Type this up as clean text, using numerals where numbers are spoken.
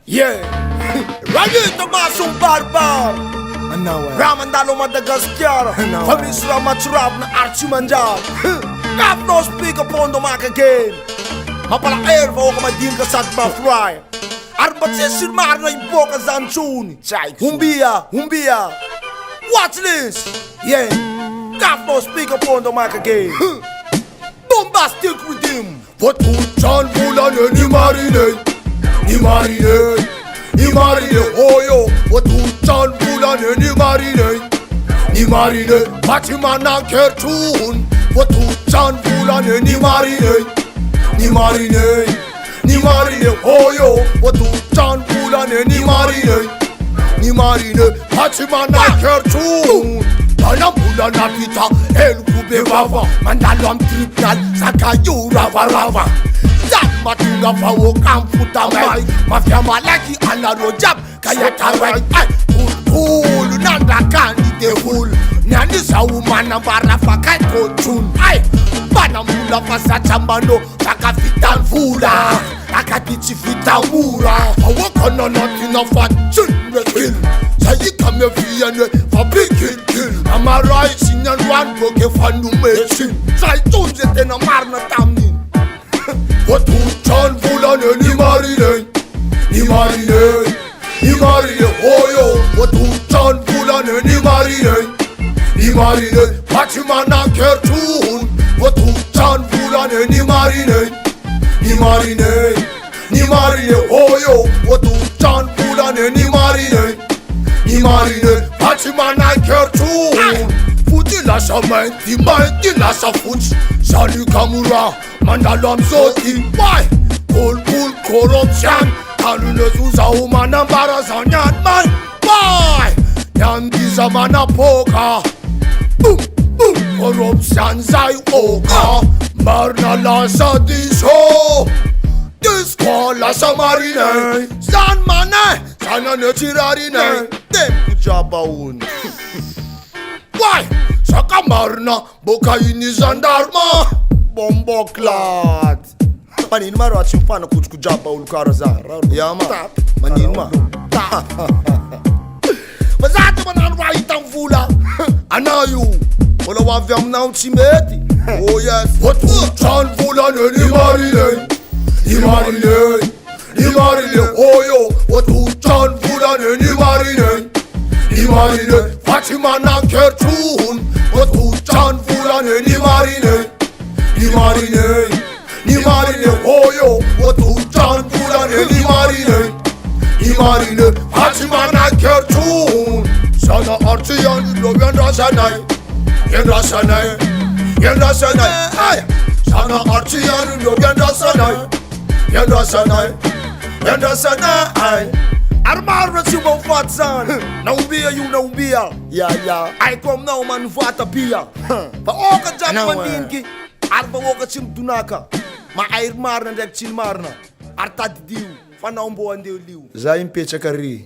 Yeah, Rayito Masong Barbar Ramandalo Madagascar Famisra Maturab na Archimandal GAFILO speak upon the mic again Mapala air for Kamadin Kasat Mafry Arbatsisir Marna Iboka Zanchun Humbia Watch this. Yeah, GAFILO speak upon the mic again Bombastic with him What would John Vola ni marine, oh yo. What would John Vola ni marine, Fatima Kertun. What would John Vola ni marine, oh yo. What would John Vola ni marine, Fatima Kertun. Anambula na pita, el kube vava, mandalam tripnal, sakayu rava. That matunga fawo kamputa mai, mafia malaki anaro jab, kaya tarai. Cool, nanda kandi de fool, nani sa umana barafa kai kochun. Banamula fasa chambano, takafitan fula, takatichi fitamura. Awakana natina fatun rekil. You come here for big kill. I'm a rising and one broke for no machine. Try to get in a marna tamni. What would John Vola ni marine, oh yo. What would John Vola ni marine, Fatima Kertun. What would John Vola ni marine, oh yo. What would John Vola ni marine, Fatima Kertun. Futi la sa main, di la foot. Sali Kamura, Mandalam Zoti. Why? Cool corruption. Kanune Susa umana barazanyan man. Why? Yandi zamana poka. Boom, corruption zai oka. Marna la sa disho. This call la sa marine. San mane, sana ne tirarine. Dem kujabaun. Why? Saka marna, boka ini zandarma. Bombo clat Manin maro at simfana kujaba ulkaraza Yama Manin ma Mazati manan waitang fula Anayu Wala wavyam na uchimeti Oh yes What would John Vola ni marine, oh yo. What would John Vola ni marine, Fatima Kertun. What would John Vola ni marine, oh yo. What would John Vola ni marine, Fatima Kertun. Sana Archian Logan Rasanai. Sana Archian Logan Rasanai. Armar Rasibo Fatsan Naubia you naubia Yeah I come now man vata pia Pa oka jam mandinki Arba oka chim tunaka Ma air marna dek chil marna Artadi diu Fana umbo ande liu Zaim Pechakari